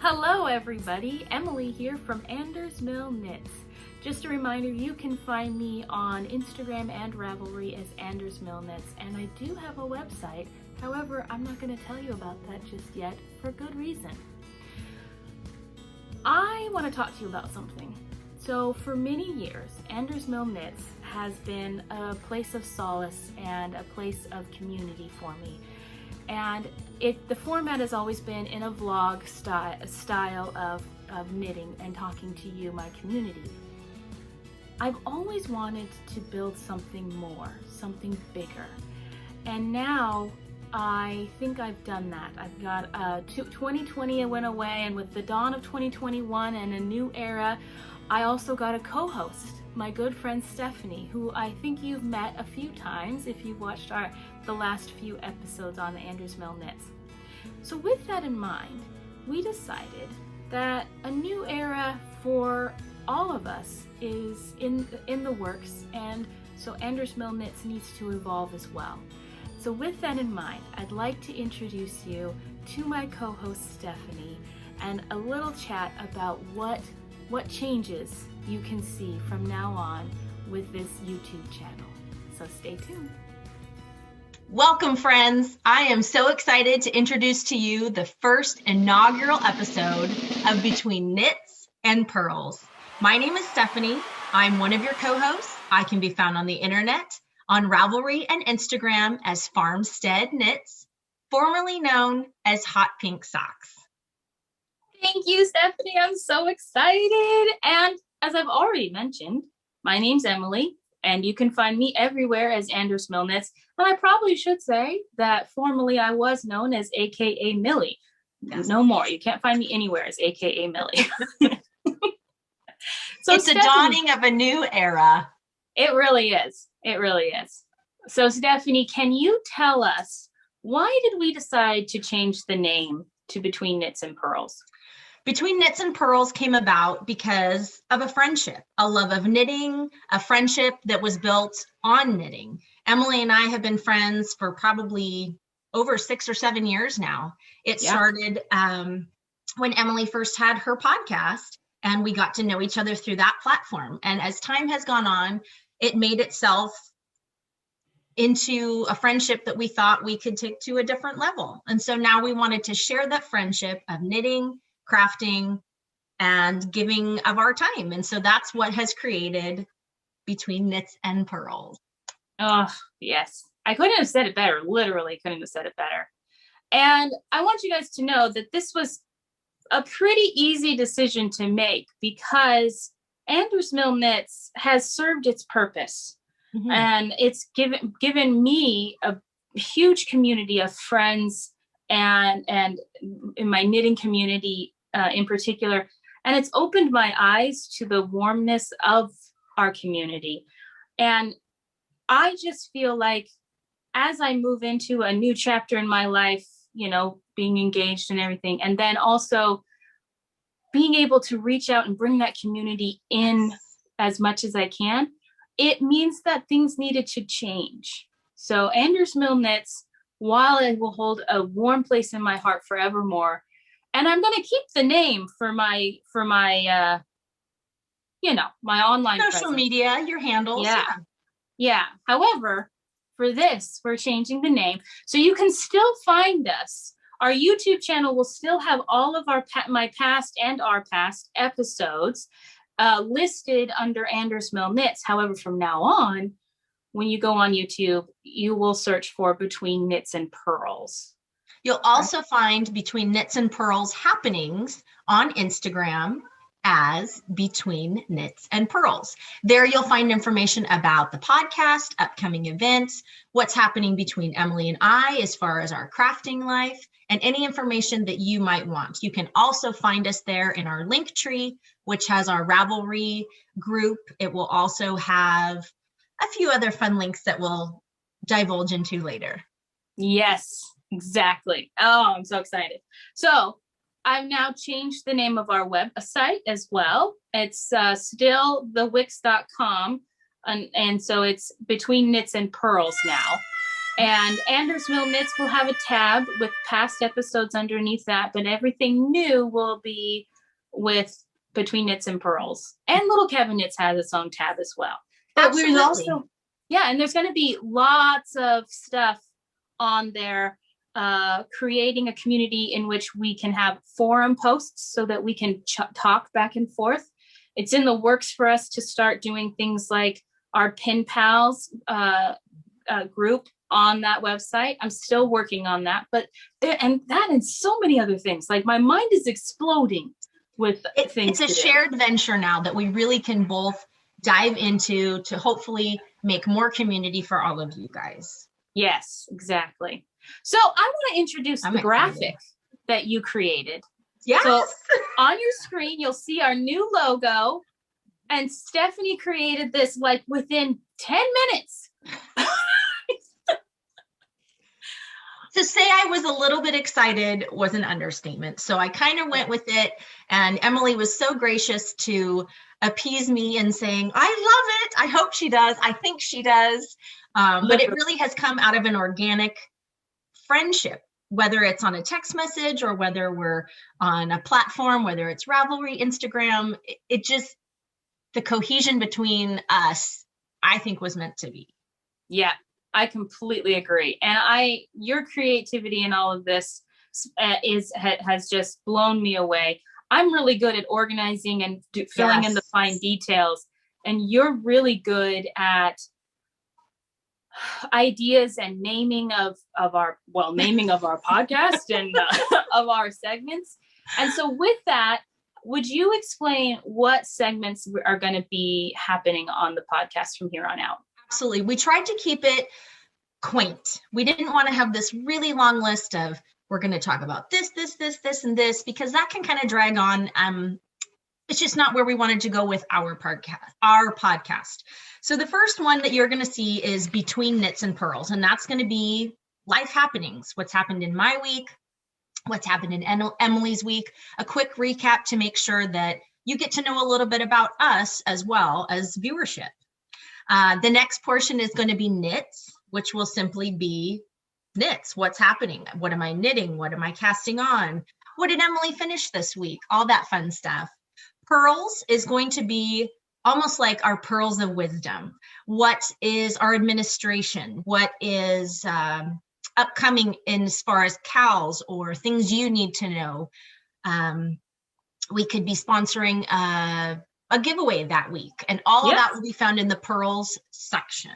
Hello everybody, Emily here from Andersmill Knits. Just a reminder, you can find me on Instagram and Ravelry as Andersmill Knits, and I do have a website. However, I'm not going to tell you about that just yet for good reason. I want to talk to you about something. So for many years, Andersmill Knits has been a place of solace and a place of community for me. And the format has always been in a vlog style of knitting and talking to you, my community. I've always wanted to build something more, something bigger. And now I think I've done that. I've got 2020 went away, and with the dawn of 2021 and a new era, I also got a co-host, my good friend Stephanie, who I think you've met a few times if you've watched the last few episodes on the Andersmill Knits. So with that in mind, we decided that a new era for all of us is in the works, and so Andersmill Knits needs to evolve as well. So with that in mind, I'd like to introduce you to my co-host Stephanie and a little chat about what changes you can see from now on with this YouTube channel. So stay tuned. Welcome, friends. I am so excited to introduce to you the first inaugural episode of Between Knits and Purls. My name is Stephanie. I'm one of your co-hosts. I can be found on the internet, on Ravelry and Instagram as Farmstedknits, formerly known as Hot Pink Socks. Thank you, Stephanie. I'm so excited. And as I've already mentioned, my name's Emily, and you can find me everywhere as Andersmill Knits. And I probably should say that formerly I was known as AKA Millie. Yes. No more. You can't find me anywhere as AKA Millie. So it's Stephanie, a dawning of a new era. It really is. It really is. So Stephanie, can you tell us, why did we decide to change the name to Between Knits and Purls? Between Knits and Purls came about because of a friendship, a love of knitting, a friendship that was built on knitting. Emily and I have been friends for probably over 6 or 7 years now. It started when Emily first had her podcast, and we got to know each other through that platform. And as time has gone on, it made itself into a friendship that we thought we could take to a different level. And so now we wanted to share that friendship of knitting, crafting, and giving of our time. And so that's what has created Between Knits and Purls. Oh, yes. I couldn't have said it better. Literally couldn't have said it better. And I want you guys to know that this was a pretty easy decision to make because Andersmill Knits has served its purpose. Mm-hmm. And it's given me a huge community of friends and in my knitting community in particular. And it's opened my eyes to the warmness of our community. And I just feel like as I move into a new chapter in my life, being engaged and everything, and then also being able to reach out and bring that community in as much as I can, it means that things needed to change. So Andersmill Knits, while it will hold a warm place in my heart forevermore, and I'm going to keep the name for my my online social presence. Media, your handles. Yeah. However, for this, we're changing the name. So you can still find us. Our YouTube channel will still have all of my past and our past episodes listed under Andersmill Knits. However, from now on, when you go on YouTube, you will search for Between Knits and Purls. You'll also find Between Knits and Purls happenings on Instagram as Between Knits and Purls. There you'll find information about the podcast, upcoming events, what's happening between Emily and I as far as our crafting life, and any information that you might want. You can also find us there in our link tree, which has our Ravelry group. It will also have a few other fun links that we'll divulge into later. Yes, exactly. Oh, I'm so excited. So I've now changed the name of our website as well. It's still thewix.com. And so it's Between Knits and Purls now. And Andersmill Knits will have a tab with past episodes underneath that, but everything new will be with Between Knits and Purls. And Little Kevin Knits has its own tab as well. But Absolutely. there's also, and there's going to be lots of stuff on there, creating a community in which we can have forum posts so that we can talk back and forth. It's in the works for us to start doing things like our Pen Pals group on that website. I'm still working on that, but and so many other things. Like, my mind is exploding with things. It's a shared venture now that we really can both dive into to hopefully make more community for all of you guys. Yes, exactly. So I want to introduce the graphic that you created. Yes. So on your screen, you'll see our new logo, and Stephanie created this like within 10 minutes. To say I was a little bit excited was an understatement. So I kind of went with it, and Emily was so gracious to appease me and saying, I love it. I hope she does. I think she does. But it really has come out of an organic friendship, whether it's on a text message or whether we're on a platform, whether it's Ravelry, Instagram, it just, the cohesion between us, I think, was meant to be. Yeah. I completely agree. And your creativity in all of this has just blown me away. I'm really good at organizing and filling in the fine details. And you're really good at ideas and naming of our podcast and of our segments. And so with that, would you explain what segments are going to be happening on the podcast from here on out? Absolutely. We tried to keep it quaint. We didn't want to have this really long list of, we're going to talk about this, and this, because that can kind of drag on. It's just not where we wanted to go with our podcast. So the first one that you're going to see is Between Knits and Purls, and that's going to be life happenings, what's happened in my week, what's happened in Emily's week, a quick recap to make sure that you get to know a little bit about us as well as viewership. The next portion is going to be knits, which will simply be knits. What's happening? What am I knitting? What am I casting on? What did Emily finish this week? All that fun stuff. Purls is going to be almost like our pearls of wisdom. What is our administration? What is upcoming in as far as cows or things you need to know? We could be sponsoring a giveaway that week, and all of that will be found in the Purls section.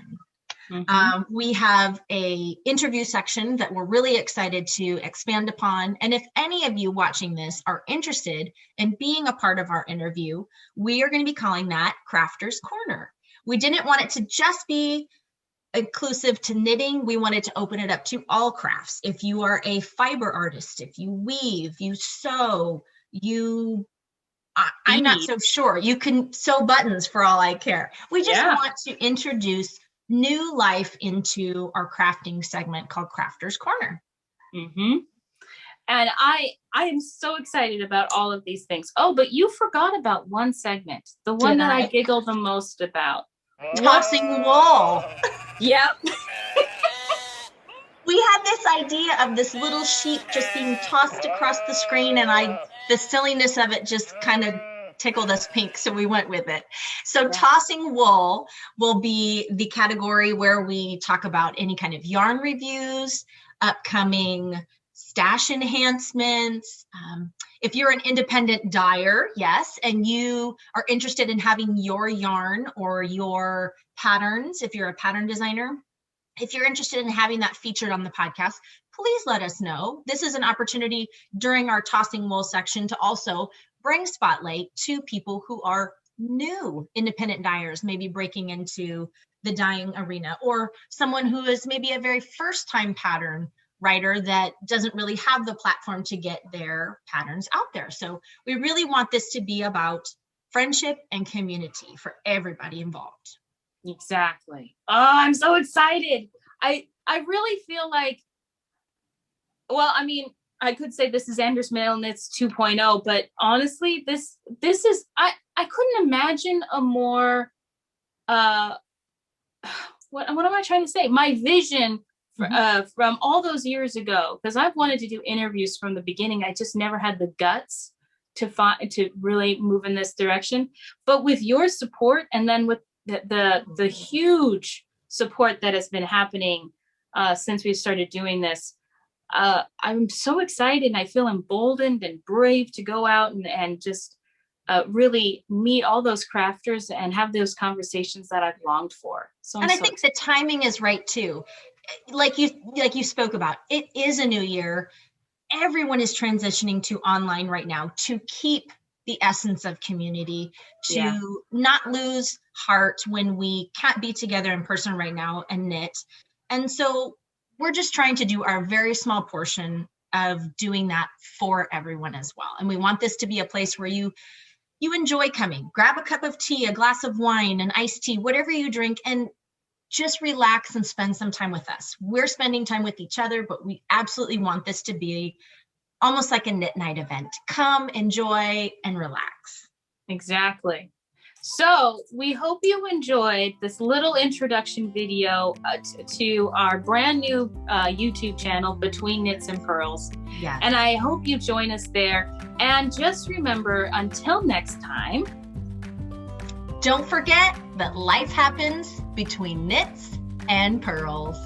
Mm-hmm. We have a interview section that we're really excited to expand upon. And if any of you watching this are interested in being a part of our interview, we are going to be calling that Crafter's Corner. We didn't want it to just be inclusive to knitting. We wanted to open it up to all crafts. If you are a fiber artist, if you weave, you sew, I'm not so sure. You can sew buttons for all I care. We just want to introduce new life into our crafting segment called Crafter's Corner. Mm-hmm. And I am so excited about all of these things. Oh, but you forgot about one segment, the one that I giggled the most about. Tossing wool. Yep. We had this idea of this little sheep just being tossed across the screen, and the silliness of it just kind of tickled us pink, so we went with it. So tossing wool will be the category where we talk about any kind of yarn reviews, upcoming stash enhancements. If you're an independent dyer, and you are interested in having your yarn or your patterns, if you're a pattern designer, if you're interested in having that featured on the podcast, please let us know. This is an opportunity during our Tossing Wool section to also bring spotlight to people who are new independent dyers, maybe breaking into the dyeing arena, or someone who is maybe a very first time pattern writer that doesn't really have the platform to get their patterns out there. So we really want this to be about friendship and community for everybody involved. Exactly. Oh, I'm so excited. I really feel like, well, I mean, I could say this is Andersmill Knits 2.0, but honestly, this is, I couldn't imagine a more, what am I trying to say? My vision from all those years ago, because I've wanted to do interviews from the beginning. I just never had the guts to really move in this direction. But with your support, and then with the huge support that has been happening since we started doing this, I'm so excited, and I feel emboldened and brave to go out and just really meet all those crafters and have those conversations that I've longed for. So I think the timing is right too. Like you spoke about, it is a new year. Everyone is transitioning to online right now to keep the essence of community, to not lose heart when we can't be together in person right now and knit. And so we're just trying to do our very small portion of doing that for everyone as well. And we want this to be a place where you enjoy coming. Grab a cup of tea, a glass of wine, an iced tea, whatever you drink, and just relax and spend some time with us. We're spending time with each other, but we absolutely want this to be almost like a knit night event. Come, enjoy, and relax. Exactly. So we hope you enjoyed this little introduction video to our brand new YouTube channel, Between Knits and Purls. Yes. And I hope you join us there. And just remember, until next time, don't forget that life happens between knits and purls.